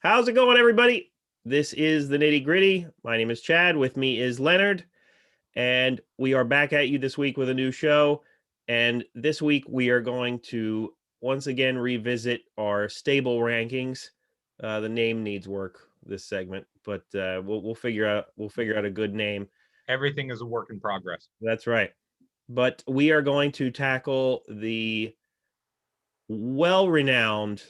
How's it going, everybody? This is the Nitty Gritty. My name is Chad. With me is Leonard, and we are back at you this week with a new show. And this week we are going to once again revisit our stable rankings. The name needs work this segment, but we'll figure out a good name. Everything is a work in progress. That's right. But we are going to tackle the well-renowned,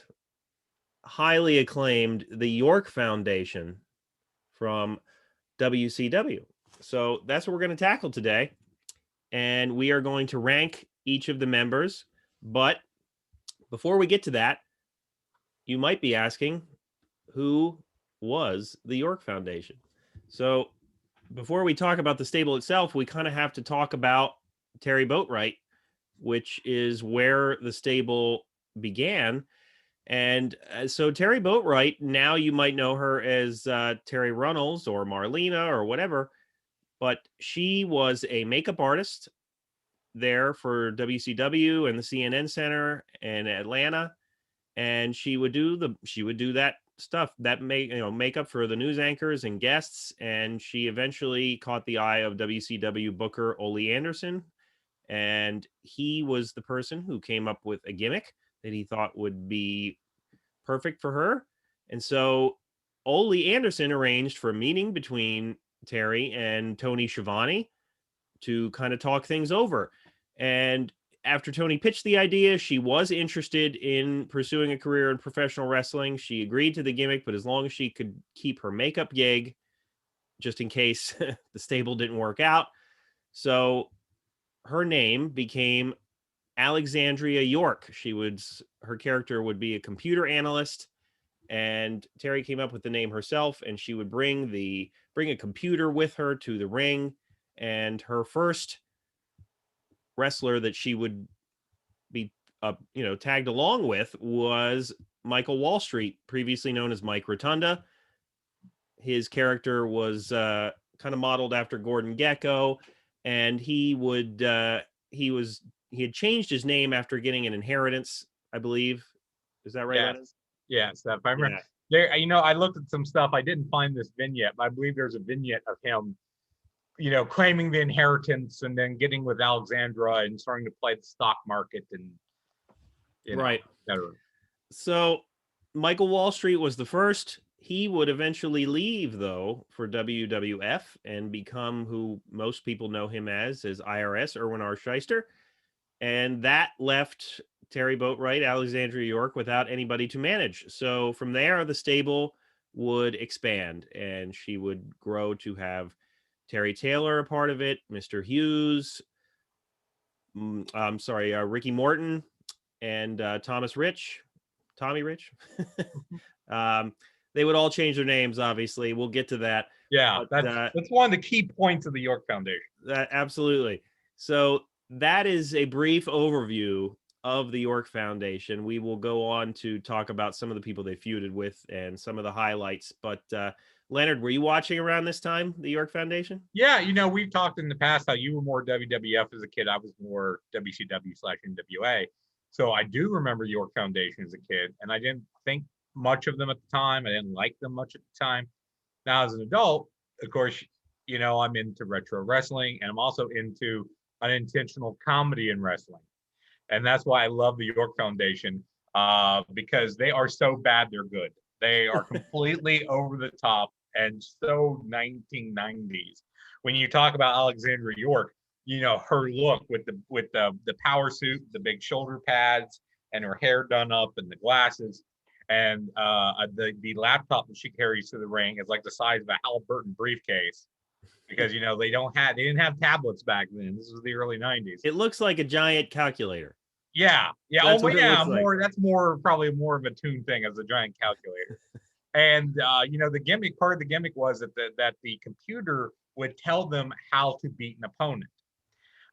highly acclaimed, the York Foundation from WCW. So that's what we're going to tackle today. And we are going to rank each of the members. But before we get to that, you might be asking, who was the York Foundation? So before we talk about the stable itself, we kind of have to talk about Terry Boatwright, which is where the stable began. And so Terry Boatwright, now you might know her as Terry Runnels or Marlena or whatever, but she was a makeup artist there for WCW and the CNN Center in Atlanta, and she would do that stuff that makeup for the news anchors and guests. And she eventually caught the eye of WCW booker Ole Anderson, and he was the person who came up with a gimmick that he thought would be perfect for her. And so Ole Anderson arranged for a meeting between Terry and Tony Schiavone to kind of talk things over. And after Tony pitched the idea, she was interested in pursuing a career in professional wrestling. She agreed to the gimmick, but as long as she could keep her makeup gig, just in case the stable didn't work out. So her name became Alexandria York. Her character would be a computer analyst, and Terry came up with the name herself, and she would bring a computer with her to the ring. And her first wrestler that she would be tagged along with was Michael Wallstreet, previously known as Mike Rotunda. His character was kind of modeled after Gordon Gekko, and he had changed his name after getting an inheritance, I believe. Is that right? Yes. If I remember, there, I looked at some stuff. I didn't find this vignette, but I believe there's a vignette of him, claiming the inheritance and then getting with Alexandra and starting to play the stock market and, right. etc. So Michael Wallstreet was the first. He would eventually leave, though, for WWF and become who most people know him as IRS, Irwin R. Shyster. And that left Terry Boatwright, Alexandria York, without anybody to manage. So from there, the stable would expand, and she would grow to have Terry Taylor a part of it, Mr. Hughes, Ricky Morton, and Tommy Rich. They would all change their names, obviously. We'll get to that. Yeah, but, that's one of the key points of the York Foundation. Absolutely. So that is a brief overview of the York Foundation. We will go on to talk about some of the people they feuded with and some of the highlights. But Leonard, were you watching around this time, the York Foundation? Yeah, we've talked in the past how you were more WWF as a kid. I was more WCW/NWA. So I do remember York Foundation as a kid, and I didn't think much of them at the time. I didn't like them much at the time. Now, as an adult, of course, I'm into retro wrestling, and I'm also into unintentional comedy in wrestling. And that's why I love the York Foundation, because they are so bad, they're good. They are completely over the top and so 1990s. When you talk about Alexandria York, her look with the power suit, the big shoulder pads, and her hair done up and the glasses, and the laptop that she carries to the ring is like the size of a Halliburton briefcase, because they didn't have tablets back then. This was the early 90s. It looks like a giant calculator. Yeah. That's probably more of a tune thing as a giant calculator. And the gimmick, part of the gimmick was that the computer would tell them how to beat an opponent.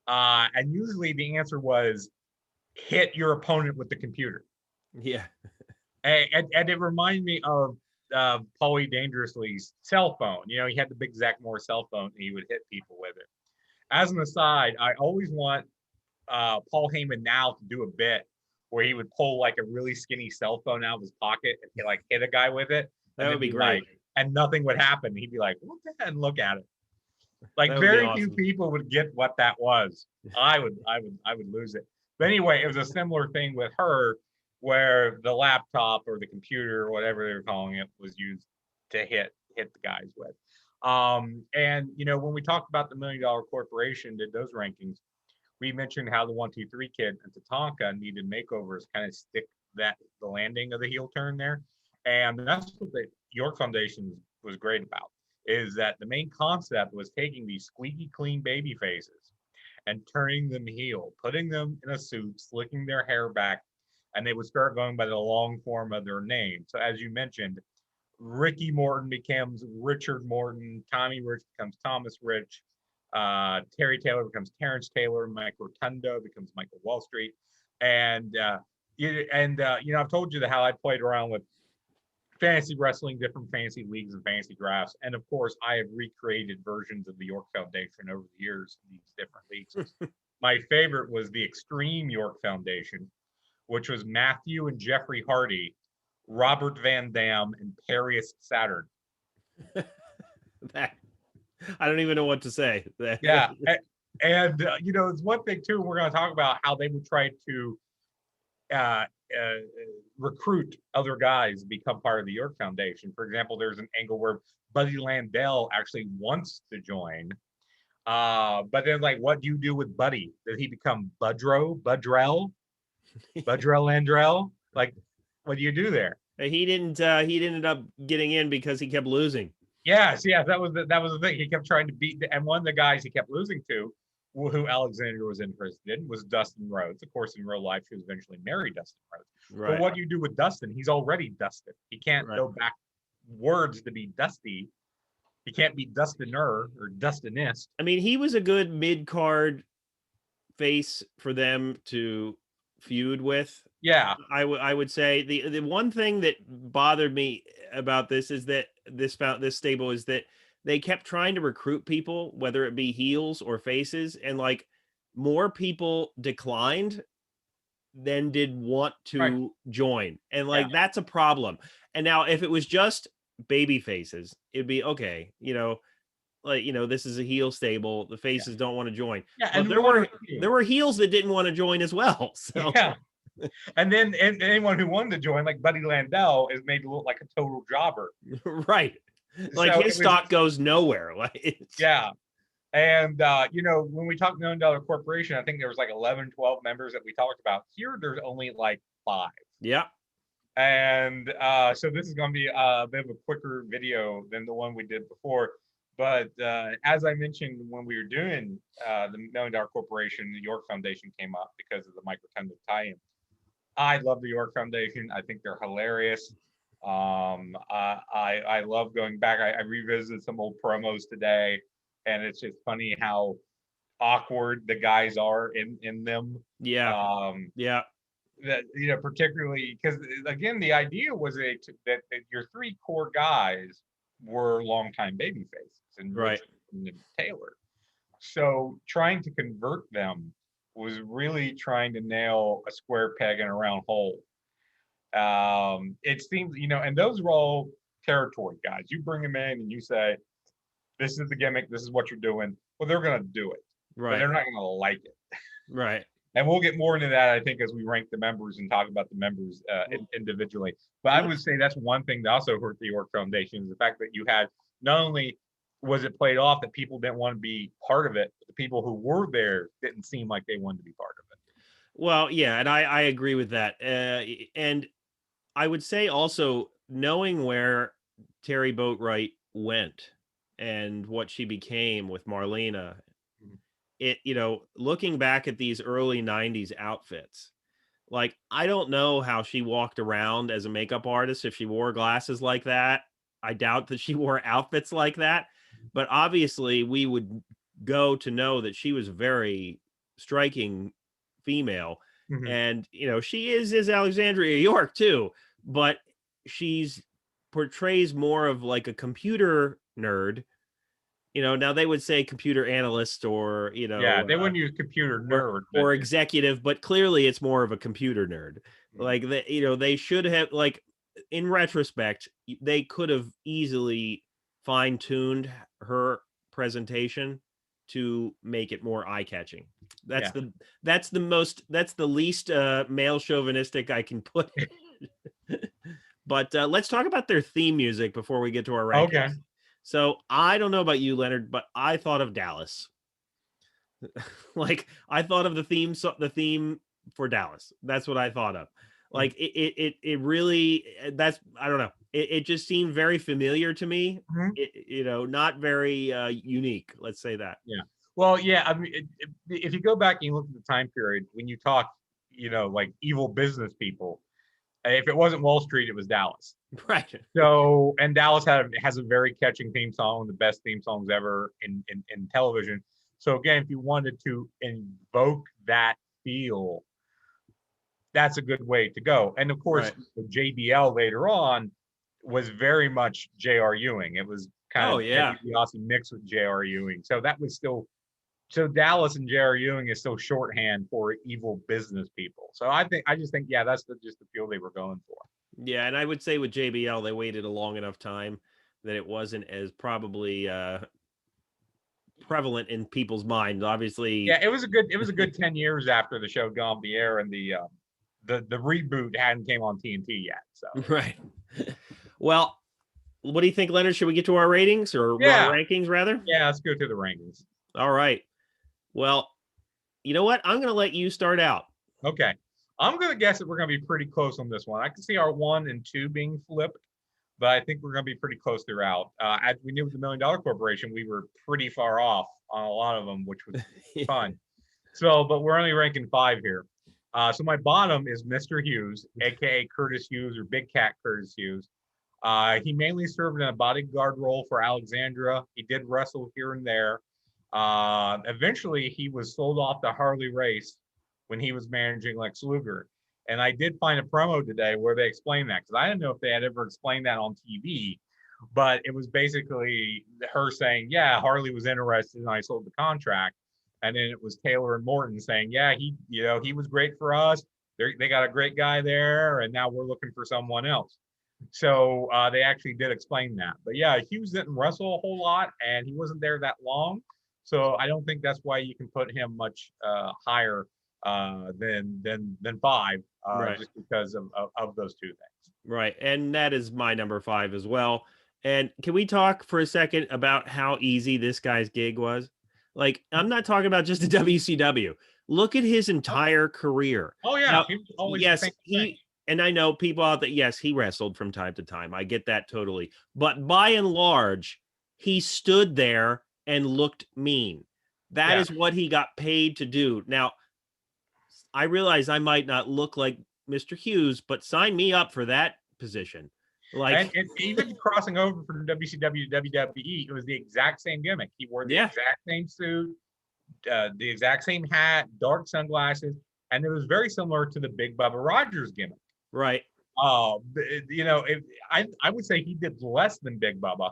And usually the answer was hit your opponent with the computer. Yeah. And it reminded me of Paulie Dangerously's cell phone. He had the big Zach Moore cell phone, and he would hit people with it. As an aside, I always want Paul Heyman now to do a bit where he would pull like a really skinny cell phone out of his pocket and hit a guy with it, That and would then be great. like, and nothing would happen. He'd be like, "What the heck?" And look at it. Like That would be very few awesome. people would get what that was. I would lose it. But anyway, it was a similar thing with her, where the laptop or the computer or whatever they were calling it was used to hit the guys with. And when we talked about the $1 Million Corporation did those rankings, we mentioned how the 1-2-3 Kid and Tatanka needed makeovers, kind of stick the landing of the heel turn there. And that's what the York Foundation was great about, is that the main concept was taking these squeaky clean baby faces and turning them heel, putting them in a suit, slicking their hair back, and they would start going by the long form of their name. So as you mentioned, Ricky Morton becomes Richard Morton, Tommy Rich becomes Thomas Rich, Terry Taylor becomes Terence Taylor, Mike Rotundo becomes Michael Wallstreet, and I've told you how I played around with fantasy wrestling, different fantasy leagues and fantasy drafts, and of course I have recreated versions of the York Foundation over the years in these different leagues. My favorite was the Extreme York Foundation, which was Matthew and Jeffrey Hardy, Robert Van Dam, and Perius Saturn. I don't even know what to say. Yeah. And it's one thing too, we're going to talk about how they would try to recruit other guys to become part of the York Foundation. For example, there's an angle where Buddy Landell actually wants to join. But then, like, what do you do with Buddy? Did he become Budrell Landrell? Like, what do you do there? He didn't. He ended up getting in because he kept losing. Yes, that was the thing. He kept trying to beat, and one of the guys he kept losing to, who Alexandria was interested in, was Dustin Rhodes. Of course, in real life, she was eventually married Dustin Rhodes. Right. But what do you do with Dustin? He's already Dustin. He can't go back words to be Dusty. He can't be Dustiner or Dustinist. I mean, he was a good mid-card face for them to feud with. Yeah, I would say the one thing that bothered me about this is that this stable is that they kept trying to recruit people, whether it be heels or faces, and like more people declined than did want to join, and like that's a problem. And now if it was just baby faces, it'd be okay, this is a heel stable, the faces don't want to join. Yeah, but there were heels that didn't want to join as well. So yeah. And then anyone who wanted to join, like Buddy Landell, is made to look like a total jobber. Right. Like, so his stock goes nowhere. Like, yeah. And, when we talked $1 Million Corporation, I think there was like 11, 12 members that we talked about. Here, there's only like 5. Yeah. And so this is going to be a bit of a quicker video than the one we did before. But as I mentioned, when we were doing the $1 Million Corporation, the York Foundation came up because of the Mike Rotundo tie-in. I love the York Foundation. I think they're hilarious. I love going back. I revisited some old promos today, and it's just funny how awkward the guys are in them. Yeah. That particularly because again, the idea was that your 3 core guys were longtime baby faces and Richard and Taylor. So trying to convert them was really trying to nail a square peg in a round hole. It seems, and those were all territory guys. You bring them in and you say, this is the gimmick, this is what you're doing. Well, they're going to do it. Right. But they're not going to like it. Right. And we'll get more into that, I think, as we rank the members and talk about the members individually. But I would say that's one thing that also hurt the York Foundation is the fact that you had not only was it played off that people didn't want to be part of it, but the people who were there didn't seem like they wanted to be part of it. Well, yeah, and I agree with that. And I would say also knowing where Terry Boatwright went and what she became with Marlena, it, looking back at these early 90s outfits, like, I don't know how she walked around as a makeup artist if she wore glasses like that. I doubt that she wore outfits like that. But obviously, we would go to know that she was a very striking female. Mm-hmm. And, she is Alexandria York, too. But she's portrays more of like a computer nerd. Now they would say computer analyst or, yeah, they wouldn't use computer nerd or executive, but clearly it's more of a computer nerd. Mm-hmm. Like, they should have, like, in retrospect, they could have easily fine-tuned her presentation to make it more eye-catching. That's Yeah. that's the least male chauvinistic I can put it. But let's talk about their theme music before we get to our rankings. Okay. So I don't know about you, Leonard, but I thought of Dallas. Like I thought of the theme for Dallas. That's what I thought of. Like it really, that's, I don't know. It just seemed very familiar to me. Mhm. Not very unique. Let's say that. Yeah. Well, yeah. I mean, if you go back and you look at the time period when you talk, like evil business people, if it wasn't Wallstreet, it was Dallas. Right. So, and Dallas has a very catching theme song, the best theme songs ever in television. So again, if you wanted to invoke that feel, that's a good way to go. And of course, Right. JBL later on was very much J.R. Ewing. It was kind Oh of yeah. Eddie DiBiase mixed with J.R. Ewing. So that was still, so Dallas and J.R. Ewing is still shorthand for evil business people. So I just think, yeah, that's just the feel they were going for. Yeah, and I would say with JBL, they waited a long enough time that it wasn't as probably prevalent in people's minds. Obviously, Yeah, it was a good 10 years after the show had gone off the air and the reboot hadn't came on TNT yet. So right. Well, what do you think, Leonard? Should we get to our ratings or our yeah, rankings rather? yeah, let's go to the rankings. All right. Well, you know what? I'm going to let you start out. Okay. I'm gonna guess that we're gonna be pretty close on this one. I can see our 1 and 2 being flipped, but I think we're gonna be pretty close throughout. As we knew with the $1 Million Corporation, we were pretty far off on a lot of them, which was fun. So, but we're only ranking 5 here. So my bottom is Mr. Hughes, aka Curtis Hughes or Big Cat Curtis Hughes. He mainly served in a bodyguard role for Alexandra. He did wrestle here and there. Eventually, he was sold off to Harley Race when he was managing Lex Luger. And I did find a promo today where they explained that because I didn't know if they had ever explained that on TV, but it was basically her saying, yeah, Harley was interested and I sold the contract. And then it was Taylor and Morton saying, yeah, he was great for us. They got a great guy there. And now we're looking for someone else. So they actually did explain that. But yeah, Hughes didn't wrestle a whole lot and he wasn't there that long. So I don't think that's why you can put him much higher than 5, Right. just because of those two things. Right. And that is my number 5 as well. And can we talk for a second about how easy this guy's gig was? Like, I'm not talking about just the WCW. Look at his entire career. Oh yeah, Now, he was always yes, the same thing. and I know people out there, yes, he wrestled from time to time. I get that totally. But by and large, he stood there and looked mean. That is what he got paid to do. Now, I realize I might not look like Mr. Hughes, but sign me up for that position. Like, and even crossing over from WCW to WWE, it was the exact same gimmick. He wore the exact same suit, the exact same hat, dark sunglasses, and it was very similar to the Big Bubba Rogers gimmick. Right. I would say he did less than Big Bubba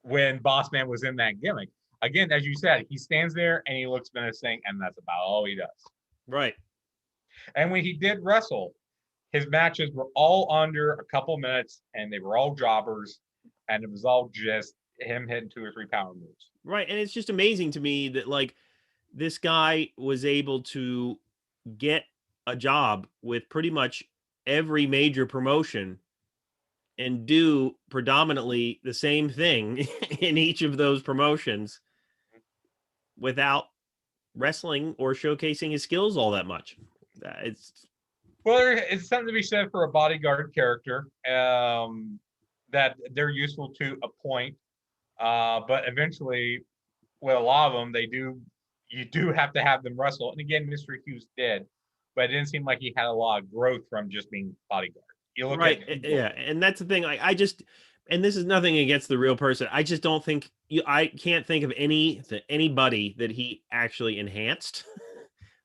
when Boss Man was in that gimmick. Again, as you said, he stands there and he looks menacing, and that's about all he does. Right. And when he did wrestle, his matches were all under a couple minutes, and they were all jobbers, and it was all just him hitting 2 or 3 power moves. Right. And it's just amazing to me that, like, this guy was able to get a job with pretty much every major promotion and do predominantly the same thing in each of those promotions without wrestling or showcasing his skills all that much. It's something to be said for a bodyguard character, that they're useful to a point, but eventually, with a lot of them, you do have to have them wrestle. And again, Mr. Hughes did, but it didn't seem like he had a lot of growth from just being bodyguard. You look right, at yeah, and that's the thing. I just, and this is nothing against the real person. I just don't think I can't think of anybody that he actually enhanced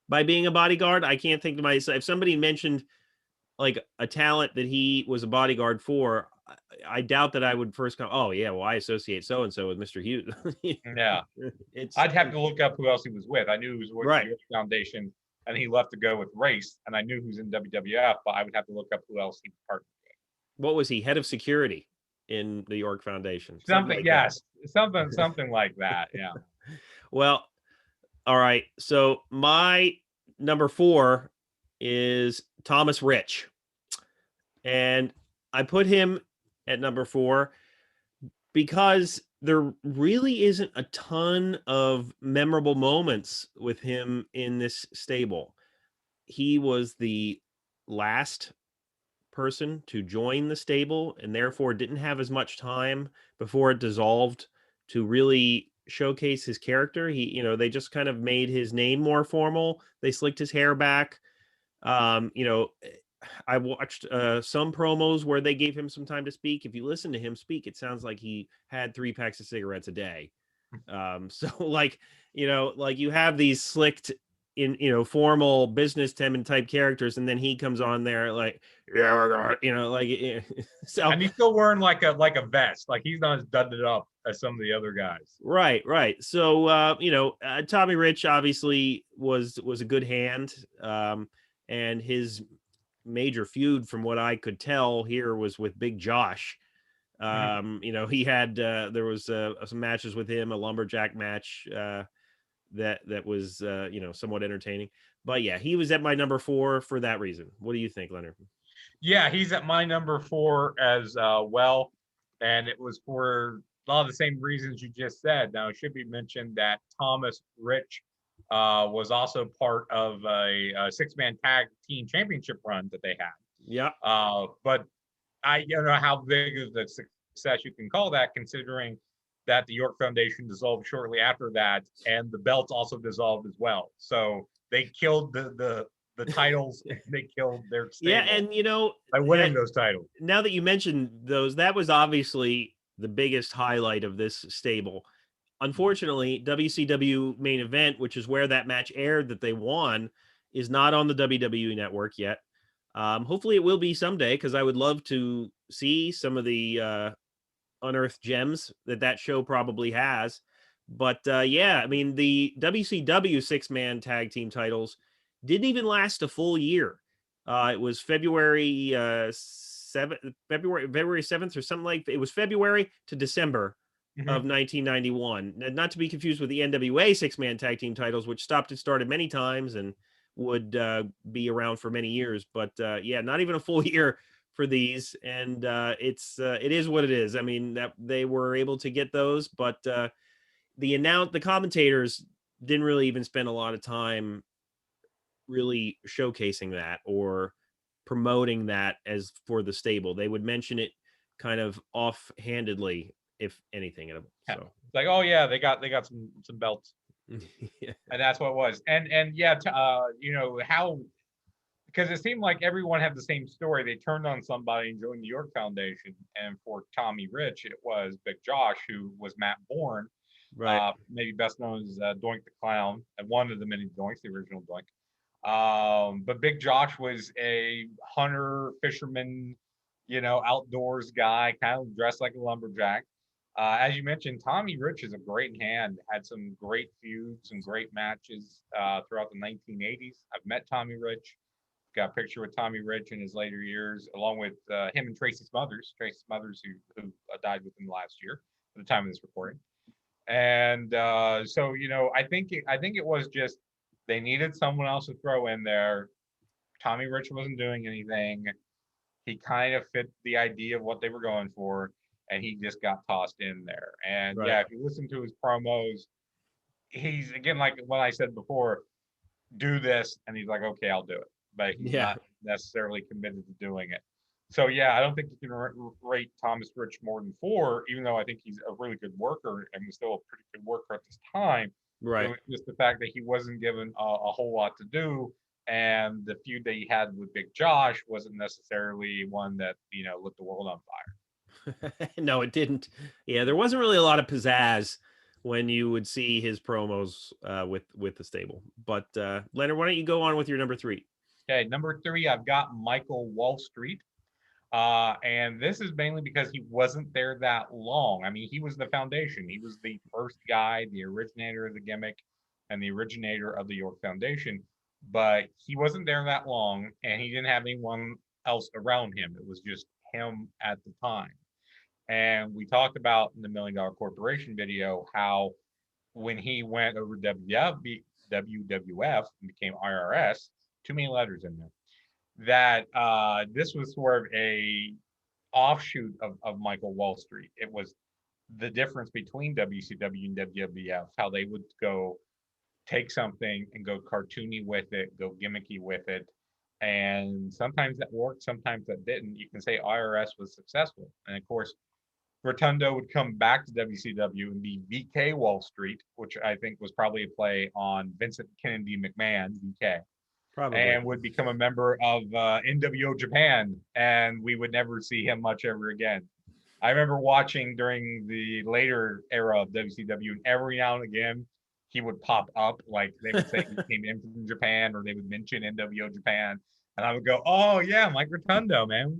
by being a bodyguard. I can't think to myself if somebody mentioned like a talent that he was a bodyguard for. I doubt that I would first come, oh yeah, well, I associate so and so with Mr. Hughes. Yeah, It's I'd have to look up who else he was with. I knew he was with right. the Foundation, and he left to go with Race, and I knew who's in WWF, but I would have to look up who else he was partnered with. what was he, head of security in the York Foundation? Something Something, like that. yes, something like that. Yeah. Well, all right. So my number 4 is Thomas Rich. And I put him at number 4 because there really isn't a ton of memorable moments with him in this stable. He was the last person to join the stable and therefore didn't have as much time before it dissolved to really showcase his character. They just kind of made his name more formal. They slicked his hair back. um you know I watched some promos where they gave him some time to speak. If you listen to him speak, it sounds like he had 3 packs of cigarettes a day. So like, like you have these slicked in, formal business Temin type characters, and then he comes on there like, yeah, we're gonna, like, so And he's still wearing like a vest. Like he's not as dudded up as some of the other guys. right. So Tommy Rich obviously was a good hand. And his major feud, from what I could tell here, was with Big Josh. He had there was some matches with him, a lumberjack match that was somewhat entertaining. But yeah, he was at my number 4 for that reason. What do you think, Leonard? Yeah, he's at my number 4 as well, and it was for a lot of the same reasons you just said. Now, it should be mentioned that Thomas Rich was also part of a 6-man tag team championship run that they had. Yeah. But I don't know how big of the success you can call that, considering that the York Foundation dissolved shortly after that, and the belts also dissolved as well. So they killed the titles. They killed their stable. Yeah, and by winning those titles. Now that you mentioned those, that was obviously the biggest highlight of this stable. Unfortunately, WCW main event, which is where that match aired that they won, is not on the WWE network yet. Hopefully it will be someday, because I would love to see some of the unearthed gems that show probably has. But yeah, I mean, the WCW 6-man tag team titles didn't even last a full year. It was February 7th or something like. It was February to December of 1991. Not to be confused with the NWA 6-man tag team titles, which stopped and started many times and would be around for many years. But yeah, not even a full year for these, and it is what it is. I mean, that they were able to get those, but the commentators didn't really even spend a lot of time really showcasing that or promoting that as for the stable. They would mention it kind of offhandedly, if anything. So it's like, oh yeah, they got some belts, yeah. and that's what it was. And yeah, how, because it seemed like everyone had the same story. They turned on somebody and joined the York Foundation, and for Tommy Rich, it was Big Josh, who was Matt Bourne, Right. maybe best known as Doink the Clown, and one of the many Doinks, the original Doink. But Big Josh was a hunter, fisherman, outdoors guy, kind of dressed like a lumberjack. As you mentioned, Tommy Rich is a great hand, had some great feuds, some great matches throughout the 1980s. I've met Tommy Rich, got a picture with Tommy Rich in his later years, along with him and Tracy Smothers. Tracy Smothers, who died within the last year at the time of this recording. And so, I think it was just they needed someone else to throw in there. Tommy Rich wasn't doing anything. He kind of fit the idea of what they were going for, and he just got tossed in there. And Right. yeah, if you listen to his promos, he's, again, like what I said before, do this, and he's like, okay, I'll do it, but he's Yeah. not necessarily committed to doing it. So yeah, I don't think you can rate Thomas Rich more than 4, even though I think he's a really good worker and was still a pretty good worker at this time. Right. It was just the fact that he wasn't given a whole lot to do, and the feud that he had with Big Josh wasn't necessarily one that lit the world on fire. No, it didn't. Yeah, there wasn't really a lot of pizzazz when you would see his promos with the stable. But Leonard, why don't you go on with your number 3? Okay, number 3, I've got Michael Wallstreet. And this is mainly because he wasn't there that long. I mean, he was the foundation. He was the first guy, the originator of the gimmick, and the originator of the York Foundation. But he wasn't there that long, and he didn't have anyone else around him. It was just him at the time. And we talked about in the Million Dollar Corporation video how when he went over WWF and became IRS, too many letters in there, that this was sort of a offshoot of Michael Wallstreet. It was the difference between WCW and WWF, how they would go take something and go cartoony with it, go gimmicky with it. And sometimes that worked, sometimes that didn't. You can say IRS was successful. And of course, Rotundo would come back to WCW and be VK Wallstreet, which I think was probably a play on Vincent Kennedy McMahon, VK, Probably. and would become a member of NWO Japan, and we would never see him much ever again. I remember watching during the later era of WCW, and every now and again he would pop up, like they would say he came in from Japan, or they would mention NWO Japan, and I would go, "Oh yeah, Mike Rotundo, man."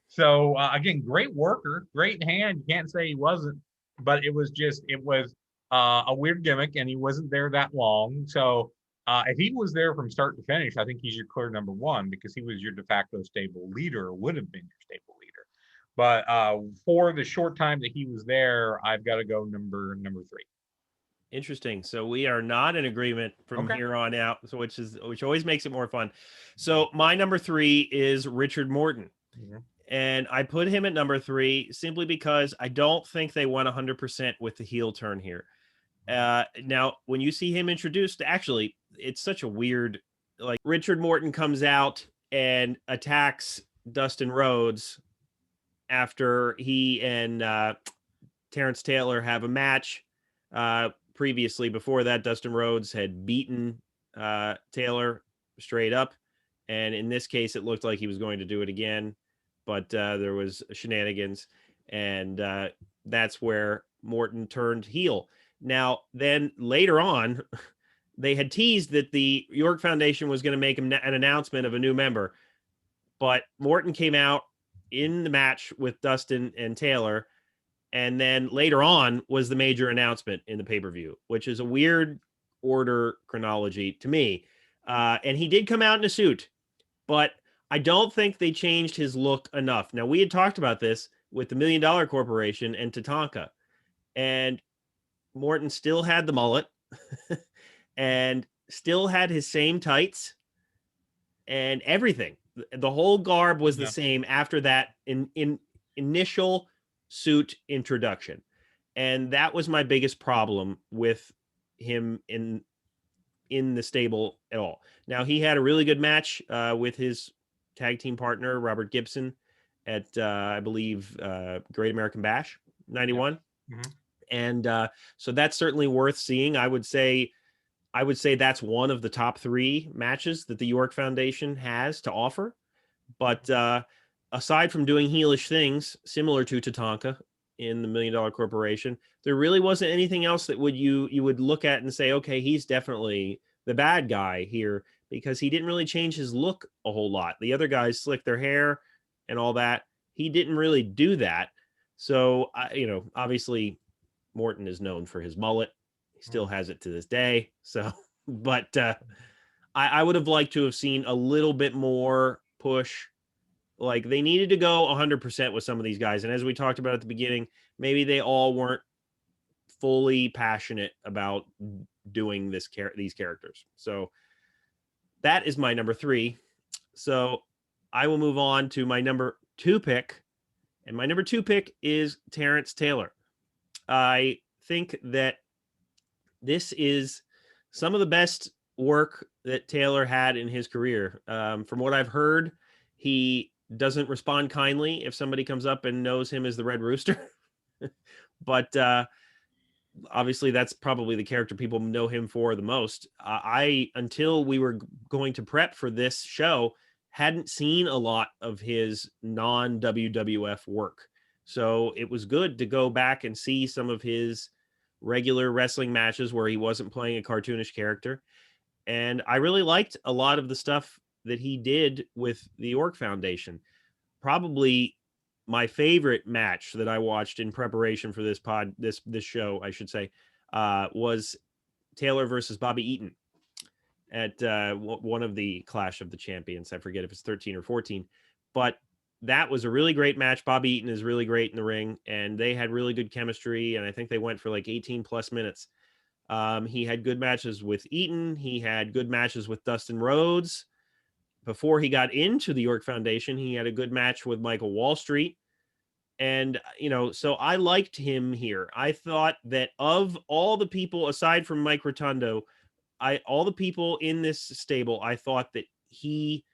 So again, great worker, great hand. You can't say he wasn't, but it was a weird gimmick, and he wasn't there that long. So if he was there from start to finish, I think he's your clear number one because he was your de facto stable leader, would have been your stable leader. But for the short time that he was there, I've got to go number three. Interesting. So we are not in agreement from Okay. here on out, so which always makes it more fun. So my number 3 is Richard Morton. Mhm. And I put him at number 3 simply because I don't think they went 100% with the heel turn here. Now, when you see him introduced, actually, it's such a weird, like Richard Morton comes out and attacks Dustin Rhodes after he and Terence Taylor have a match. Previously, before that, Dustin Rhodes had beaten Taylor straight up. And in this case, it looked like he was going to do it again, but there was shenanigans. And that's where Morton turned heel. Now, then later on, they had teased that the York Foundation was going to make an announcement of a new member, but Morton came out in the match with Dustin and Taylor, and then later on was the major announcement in the pay-per-view, which is a weird order chronology to me. And he did come out in a suit, but I don't think they changed his look enough. Now, we had talked about this with the $1 Million Corporation and Tatanka, and Morton still had the mullet and still had his same tights and everything. The whole garb was the same after that in initial suit introduction. And that was my biggest problem with him in the stable at all. Now, he had a really good match with his tag team partner, Robert Gibson, at, I believe, Great American Bash 91. Yeah. Mm-hmm. And so that's certainly worth seeing. I would say that's one of the top 3 matches that the York Foundation has to offer. But aside from doing heelish things similar to Tatanka in the $1 Million Corporation, there really wasn't anything else that you would look at and say, okay, he's definitely the bad guy here, because he didn't really change his look a whole lot. The other guys slicked their hair and all that. He didn't really do that. So, obviously Morton is known for his mullet. He still has it to this day. So, but I would have liked to have seen a little bit more push. Like, they needed to go 100% with some of these guys. And as we talked about at the beginning, maybe they all weren't fully passionate about doing these characters. So that is my number 3. So I will move on to my number 2 pick. And my number 2 pick is Terence Taylor. I think that this is some of the best work that Taylor had in his career. From what I've heard, he doesn't respond kindly if somebody comes up and knows him as the Red Rooster. But obviously, that's probably the character people know him for the most. Until we were going to prep for this show, hadn't seen a lot of his non-WWF work. So it was good to go back and see some of his regular wrestling matches where he wasn't playing a cartoonish character. And I really liked a lot of the stuff that he did with the York Foundation. Probably my favorite match that I watched in preparation for this show, I should say, was Taylor versus Bobby Eaton at one of the Clash of the Champions. I forget if it's 13 or 14, but that was a really great match. Bobby Eaton is really great in the ring, and they had really good chemistry. And I think they went for like 18 plus minutes. He had good matches with Eaton. He had good matches with Dustin Rhodes. Before he got into the York Foundation, he had a good match with Michael Wallstreet. And, so I liked him here. I thought that of all the people, aside from Mike Rotundo, all the people in this stable, I thought that he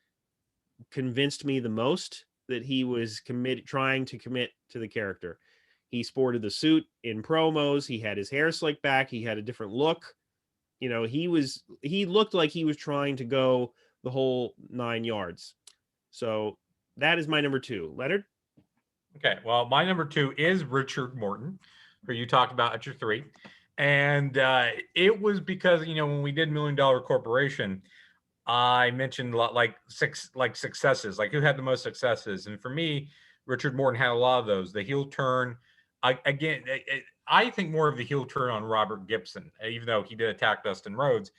convinced me the most, that he was trying to commit to the character. He sported the suit in promos. He had his hair slicked back. He had a different look. He looked like he was trying to go the whole 9 yards. So that is my number 2. Leonard? Okay, well, my number 2 is Richard Morton, who you talked about at your 3. And it was because, when we did $1 Million Corporation, I mentioned a lot like successes, like who had the most successes. And for me, Richard Morton had a lot of those. The heel turn, I think more of the heel turn on Robert Gibson, even though he did attack Dustin Rhodes.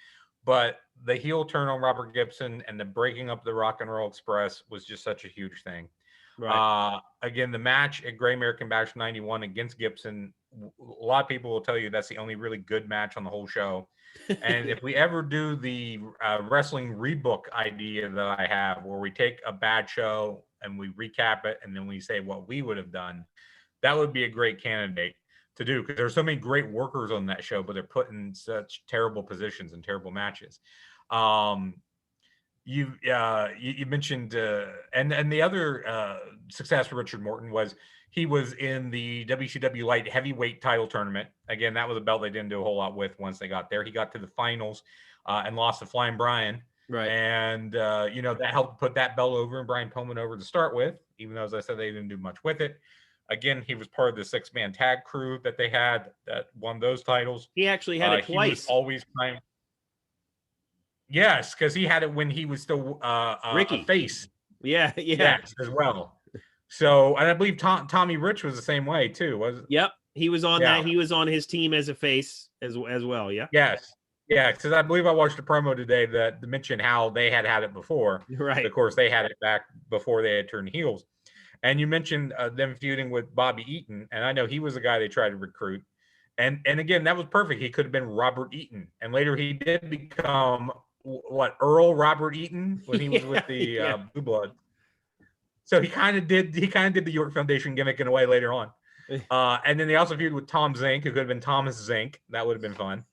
But the heel turn on Robert Gibson and the breaking up the Rock and Roll Express was just such a huge thing. Right. Again, the match at Great American Bash 91 against Gibson, a lot of people will tell you that's the only really good match on the whole show. And if we ever do the wrestling rebook idea that I have, where we take a bad show and we recap it and then we say what we would have done, that would be a great candidate to do, because there's so many great workers on that show, but they're put in such terrible positions and terrible matches. You mentioned and the other success for Richard Morton was he was in the WCW light heavyweight title tournament. Again, that was a belt they didn't do a whole lot with once they got there. He got to the finals and lost to Flying Brian. Right. And that helped put that belt over and Brian Pillman over to start with, even though, as I said, they didn't do much with it. Again, he was part of the 6-man tag crew that they had that won those titles. He actually had it twice. He was always trying. Yes, because he had it when he was still Ricky. a face. Yeah. Yes, as well. So, and I believe Tommy Rich was the same way too. Was it? Yep, he was on that. He was on his team as a face as well. Yeah. Yes. Yeah, because I believe I watched a promo today that mentioned how they had it before. Right. Of course, they had it back before they had turned heels. And you mentioned them feuding with Bobby Eaton, and I know he was a guy they tried to recruit. And again, that was perfect. He could have been Robert Eaton, and later he did become Earl Robert Eaton when he was with the Blue Blood. So he kind of did the York Foundation gimmick in a way later on. And then they also feuded with Tom Zink, who could have been Thomas Zink. That would have been fun.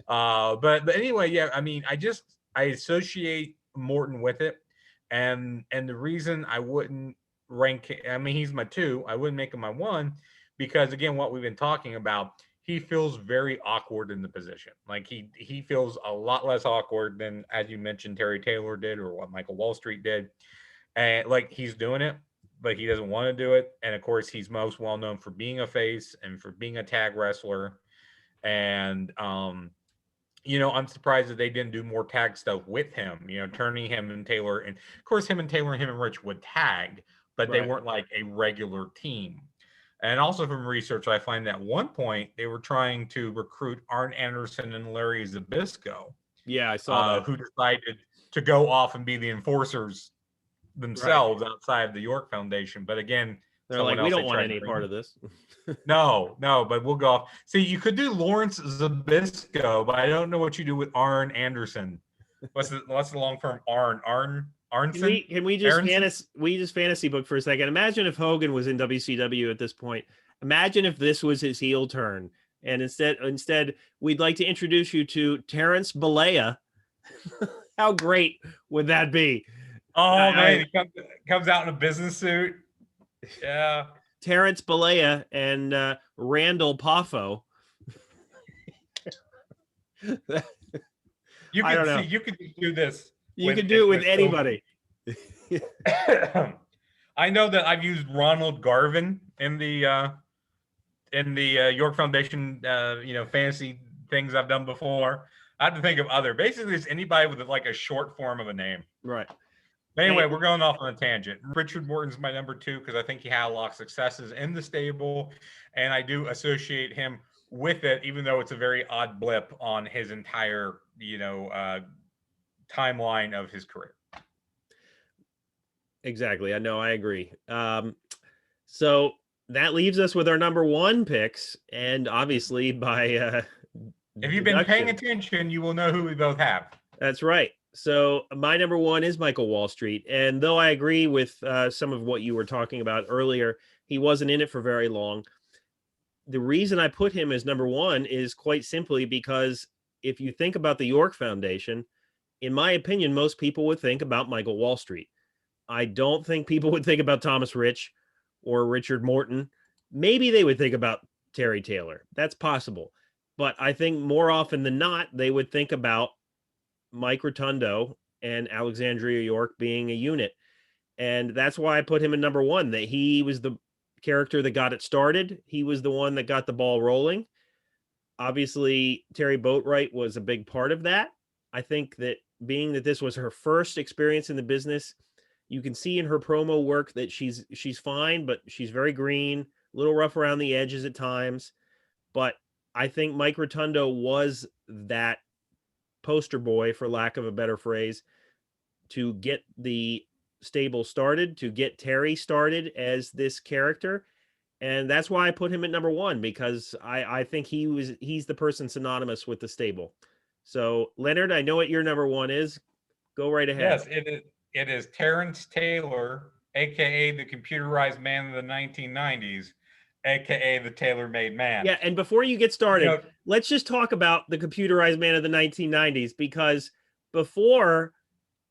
But anyway, yeah, I mean, I associate Morton with it. And the reason I wouldn't rank, I mean, he's my 2. I wouldn't make him my 1 because, again, what we've been talking about, he feels very awkward in the position. Like he feels a lot less awkward than, as you mentioned, Terry Taylor did or what Michael Wallstreet did. And like he's doing it, but he doesn't want to do it. And of course, he's most well known for being a face and for being a tag wrestler. And I'm surprised that they didn't do more tag stuff with him. Turning him and Taylor, and of course, him and Rich would tag, but they weren't like a regular team. And also from research, I find that at one point they were trying to recruit Arn Anderson and Larry Zbyszko. Yeah, I saw that. Who decided to go off and be the enforcers themselves outside of the York Foundation. But again, they're like, we don't want any part of this. No, but we'll go off. See, you could do Lawrence Zbyszko, but I don't know what you do with Arn Anderson. What's the long term Arnson? Can we just fantasy book for a second? Imagine if Hogan was in WCW at this point. Imagine if this was his heel turn, and instead we'd like to introduce you to Terence Taylor. How great would that be? Oh man, he comes out in a business suit. Yeah, Terence Taylor and Randall Poffo. You could do this. You could do it with anybody. I know that I've used Ronald Garvin in the York Foundation fantasy things I've done before. I have to think of other. Basically, it's anybody with like a short form of a name. Right. Anyway, we're going off on a tangent. Richard Morton's my number 2 because I think he had a lot of successes in the stable, and I do associate him with it, even though it's a very odd blip on his entire timeline of his career. Exactly. I know. I agree. So that leaves us with our number one picks, and obviously by If you've been paying deduction, attention, you will know who we both have. that's right. So my number one is Michael Wallstreet, and though I agree with some of what you were talking about earlier, he wasn't in it for very long. The reason I put him as number one is quite simply because if you think about the York Foundation, in my opinion, most people would think about Michael Wallstreet. I don't think people would think about Thomas Rich or Richard Morton. Maybe they would think about Terry Taylor. That's possible. But I think more often than not, they would think about Mike Rotundo and Alexandria York being a unit. And that's why I put him in number one, that he was the character that got it started. He was the one that got the ball rolling. Obviously, Terry Boatwright was a big part of that. I think that being that this was her first experience in the business, you can see in her promo work that she's fine, but she's very green, a little rough around the edges at times. But I think Mike Rotundo was that poster boy, for lack of a better phrase, to get the stable started, to get Terry started as this character. And that's why I put him at number one, because I think he's the person synonymous with the stable. So Leonard, I know what your number one is. Go right ahead. Yes, it is. It is Terence Taylor, aka the computerized man of the 1990s, aka the tailor-made man. Yeah, and before you get You started, know, let's just talk about the computerized man of the 1990s, because before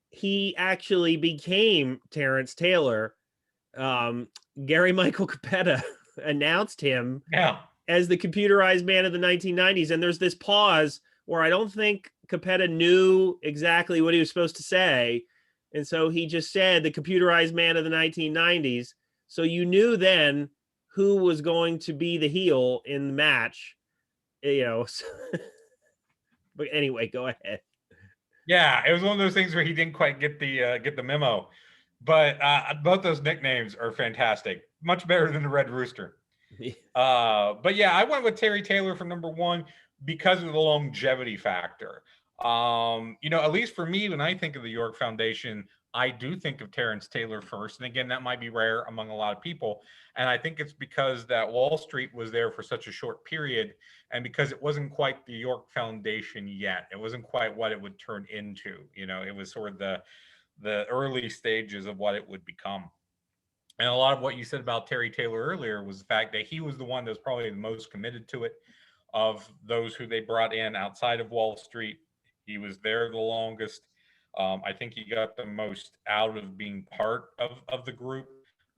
he actually became Terence Taylor, Gary Michael Capetta announced him yeah, as the computerized man of the 1990s. And there's this pause where I don't think Capetta knew exactly what he was supposed to say. And so he just said the computerized man of the 1990s. So you knew then who was going to be the heel in the match, you know. But anyway, go ahead. yeah, it was one of those things where he didn't quite get the memo. But both those nicknames are fantastic, much better than the Red Rooster. But yeah, I went with Terry Taylor for number one because of the longevity factor. At least for me, when I think of the York Foundation, I do think of Terence Taylor first. And again, that might be rare among a lot of people. And I think it's because that Wallstreet was there for such a short period, and because it wasn't quite the York Foundation yet. It wasn't quite what it would turn into. It was sort of the early stages of what it would become. And a lot of what you said about Terry Taylor earlier was the fact that he was the one that was probably the most committed to it of those who they brought in outside of Wallstreet. He was there the longest. I think he got the most out of being part of the group.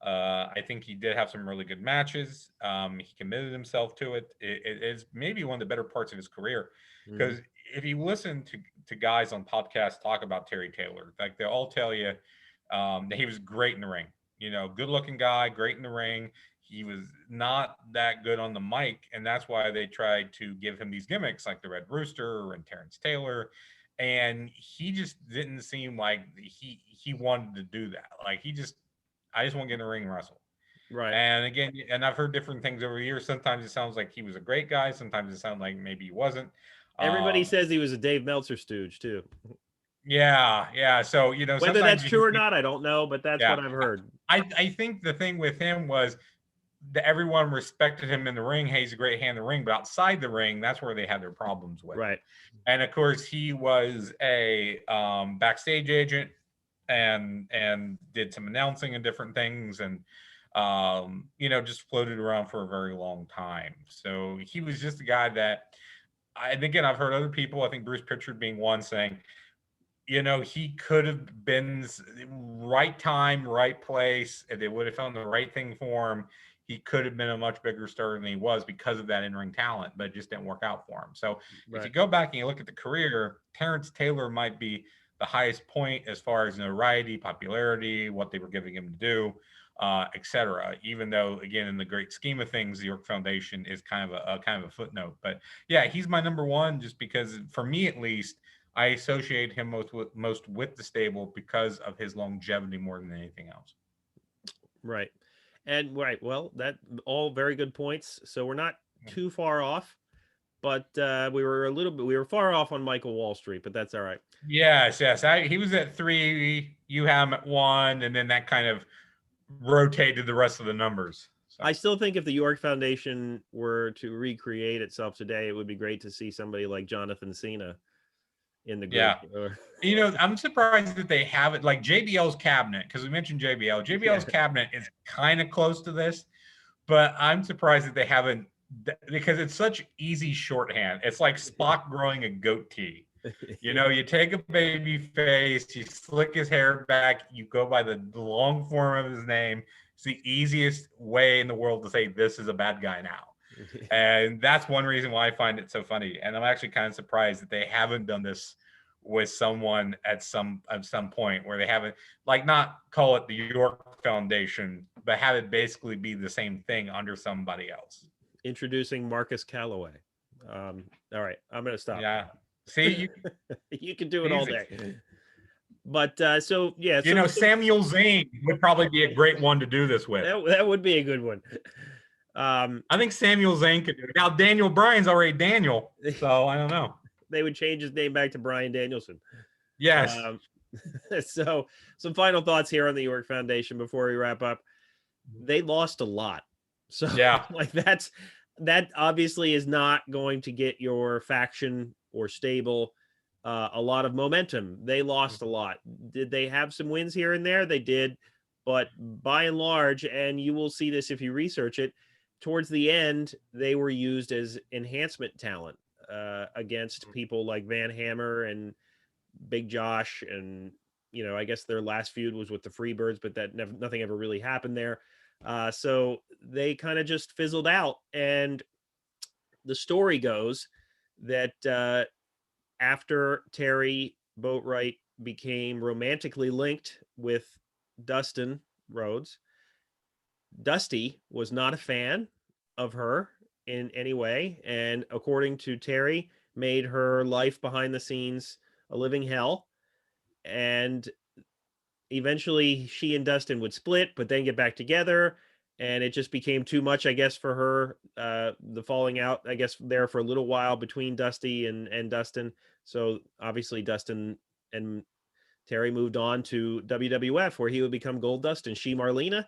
I think he did have some really good matches. He committed himself to it. It is maybe one of the better parts of his career, because if you listen to guys on podcasts talk about Terry Taylor, like they all tell you that he was great in the ring. Good looking guy, great in the ring. He was not that good on the mic, and that's why they tried to give him these gimmicks like the Red Rooster and Terence Taylor. And he just didn't seem like he wanted to do that. Like I just want to get in the ring and wrestle. Right. And again, and I've heard different things over the years. Sometimes it sounds like he was a great guy. Sometimes it sounds like maybe he wasn't. Everybody Um, says he was a Dave Meltzer stooge too. yeah, yeah. So Whether sometimes that's you true can or see. not, I don't know, but that's Yeah, what I've heard. I think the thing with him was that everyone respected him in the ring. Hey, he's a great hand in the ring, but outside the ring, that's where they had their problems with. Right. And of course, he was a backstage agent and did some announcing and different things, and just floated around for a very long time. So he was just a guy that, and again, I've heard other people, I think Bruce Pritchard being one, saying, he could have been right time, right place. If they would have found the right thing for him, he could have been a much bigger star than he was because of that in-ring talent, but it just didn't work out for him. So if you go back and you look at the career, Terence Taylor might be the highest point as far as notoriety, popularity, what they were giving him to do, etc. Even though, again, in the great scheme of things, the York Foundation is kind of a footnote. But yeah, he's my number one, just because for me at least, I associate him most with the stable because of his longevity more than anything else. Right. And right, well, that all very good points. So we're not too far off. but we were far off on Michael Wallstreet, but that's all right. Yes, yes. He was at 3, you have him at 1, and then that kind of rotated the rest of the numbers. So. I still think if the York Foundation were to recreate itself today, it would be great to see somebody like Jonathan Cena in the group. Yeah. You know, I'm surprised that they have it like JBL's cabinet, because we mentioned JBL. JBL's cabinet is kind of close to this, but I'm surprised that they haven't, because it's such easy shorthand. It's like Spock growing a goatee. You know, you take a baby face, you slick his hair back, you go by the long form of his name. It's the easiest way in the world to say this is a bad guy now. And that's one reason why I find it so funny. And I'm actually kind of surprised that they haven't done this with someone at some point, where they haven't, like, not call it the York Foundation, but have it basically be the same thing under somebody else. Introducing Marcus Calloway. All right, I'm gonna stop. Yeah. See, you can do it all day. But so yeah, you know, Samuel Zane would probably be a great one to do this with. That would be a good one. I think Samuel Zane could do it. Now Daniel Bryan's already Daniel, so I don't know. They would change his name back to Bryan Danielson. Yes. So some final thoughts here on the York Foundation before we wrap up. They lost a lot. So yeah, like that obviously is not going to get your faction or stable a lot of momentum. They lost a lot. Did they have some wins here and there? They did, but by and large, and you will see this if you research it, towards the end, they were used as enhancement talent against people like Van Hammer and Big Josh. And, you know, I guess their last feud was with the Freebirds, but nothing ever really happened there. So they kind of just fizzled out. And the story goes that after Terry Boatwright became romantically linked with Dustin Rhodes, Dusty was not a fan of her in any way, and according to Terry, made her life behind the scenes a living hell. And eventually she and Dustin would split, but then get back together, and it just became too much, I guess, for her. The falling out, I guess, there for a little while between Dusty and Dustin. So obviously Dustin and Terry moved on to WWF, where he would become Goldust and she Marlena.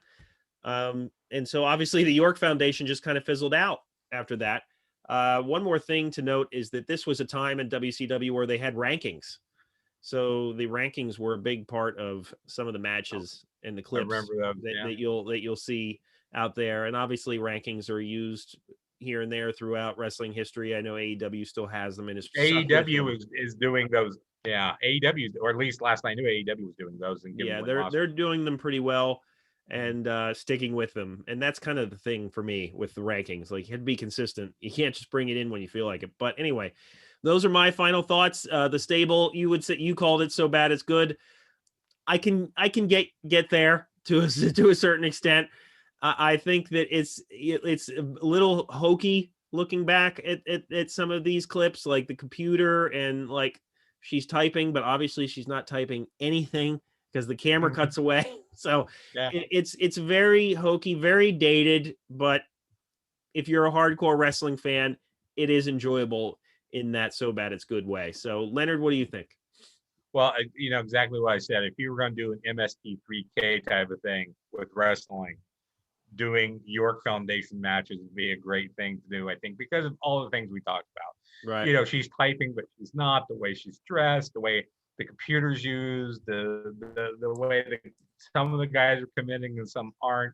And so obviously the York Foundation just kind of fizzled out after that. One more thing to note is that this was a time in WCW where they had rankings. So the rankings were a big part of some of the matches and the clips that you'll see out there. And obviously rankings are used here and there throughout wrestling history. I know AEW still has them, and AEW is doing those. Yeah, AEW, or at least last night I knew AEW was doing those. And yeah, they're doing them pretty well and sticking with them. And that's kind of the thing for me with the rankings. Like, you have to be consistent. You can't just bring it in when you feel like it. But anyway, those are my final thoughts. The stable, you would say, you called it So Bad It's Good. I can get there to a certain extent. I think that it's a little hokey looking back at some of these clips, like the computer, and like she's typing, but obviously she's not typing anything because the camera cuts away. So yeah. It's very hokey, very dated, but if you're a hardcore wrestling fan, it is enjoyable in that So Bad It's Good way. So Leonard, what do you think? Well, you know exactly what I said. If you were going to do an MST3K type of thing with wrestling, doing York Foundation matches would be a great thing to do, I think, because of all the things we talked about. Right. You know, she's typing, but she's not. The way she's dressed, the way the computer's used, the way that some of the guys are committing and some aren't.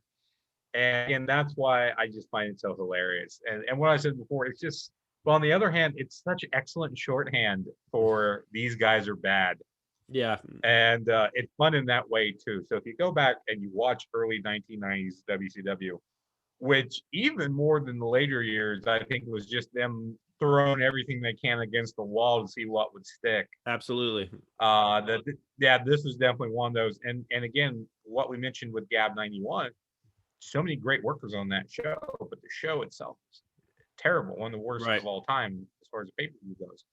And that's why I just find it so hilarious. And what I said before, it's just, well, on the other hand, it's such excellent shorthand for these guys are bad. Yeah. And it's fun in that way too. So if you go back and you watch early 1990s WCW, which even more than the later years, I think was just them throwing everything they can against the wall to see what would stick. Absolutely. This was definitely one of those. And again, what we mentioned with Gab 91, so many great workers on that show, but the show itself is terrible, one of the worst of all time as far as the pay-per-view goes.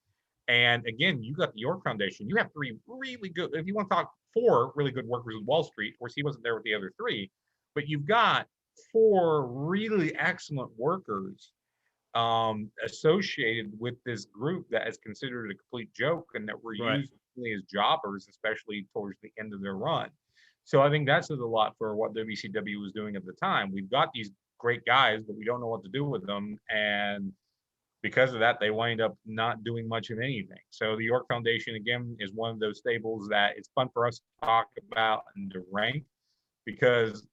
And again, you got the York Foundation. You have three really good, if you want to talk 4 really good workers with Wallstreet, of course he wasn't there with the other 3, but you've got 4 really excellent workers associated with this group that is considered a complete joke and that were Right. used only as jobbers, especially towards the end of their run. So I think that says a lot for what WCW was doing at the time. We've got these great guys, but we don't know what to do with them. And because of that, they wind up not doing much of anything. So the York Foundation, again, is one of those stables that it's fun for us to talk about and to rank because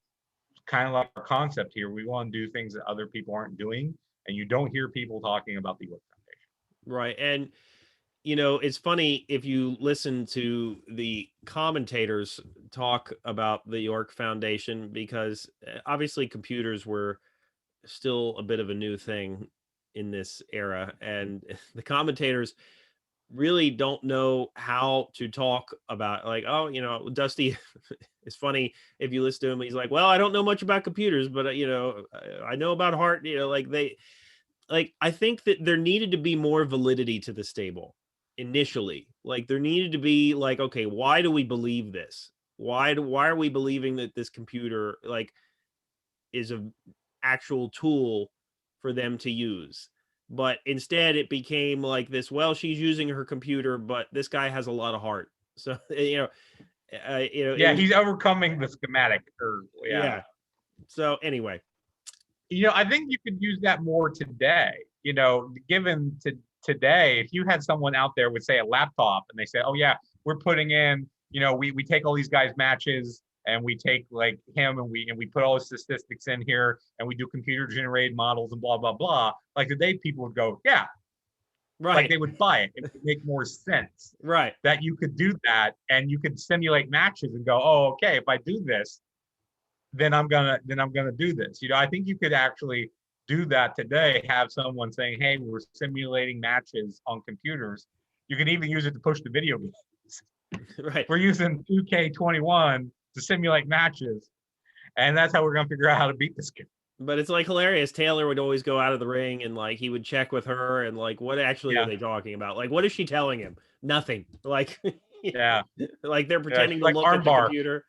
kind of like our concept here, we want to do things that other people aren't doing. And you don't hear people talking about the York Foundation. Right. And it's funny if you listen to the commentators talk about the York Foundation, because obviously computers were still a bit of a new thing in this era. And the commentators really don't know how to talk about, like, oh, Dusty. It's funny if you listen to him, he's like, well, I don't know much about computers, but I know about heart, I think that there needed to be more validity to the stable initially. Like, there needed to be like, okay, why do we believe this? Why are we believing that this computer is a actual tool for them to use? But instead it became like this, well, she's using her computer, but this guy has a lot of heart. So, Yeah, he's overcoming the schematic curve. Yeah. So anyway, I think you could use that more today. Given to today, if you had someone out there with, say, a laptop and they say, oh yeah, we're putting in, we take all these guys' matches and we take like him and we put all the statistics in here and we do computer generated models and blah blah blah. Like today, people would go, yeah, right. Like they would buy it. It would make more sense, right? That you could do that and you could simulate matches and go, oh, okay, if I do this, then I'm gonna do this. I think you could actually do that today. Have someone saying, hey, we're simulating matches on computers. You can even use it to push the video games. Right. We're using 2K21 to simulate matches, and that's how we're gonna figure out how to beat this game. But it's like hilarious. Taylor would always go out of the ring and like he would check with her and like, what actually are they talking about? Like, what is she telling him? Nothing. Like, yeah, like they're pretending to like look at the computer.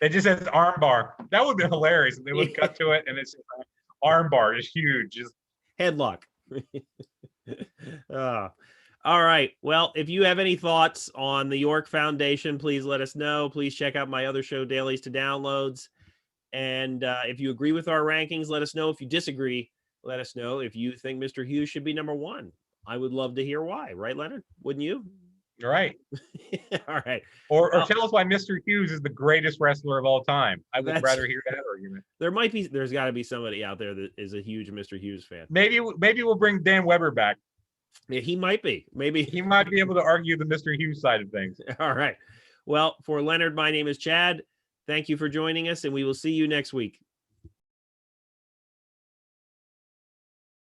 It just says armbar. That would be hilarious if they would cut to it and it's armbar is huge. Just headlock. All right. Well, if you have any thoughts on the York Foundation, please let us know. Please check out my other show, Dailies to Downloads. And if you agree with our rankings, let us know. If you disagree, let us know. If you think Mr. Hughes should be number one, I would love to hear why. Right, Leonard? Wouldn't you? Right. All right. Or tell us why Mr. Hughes is the greatest wrestler of all time. I would rather hear that argument. There's got to be somebody out there that is a huge Mr. Hughes fan. Maybe we'll bring Dan Weber back. Yeah, he might be. Maybe he might be able to argue the Mr. Hughes side of things. All right. Well, for Leonard, my name is Chad. Thank you for joining us, and we will see you next week.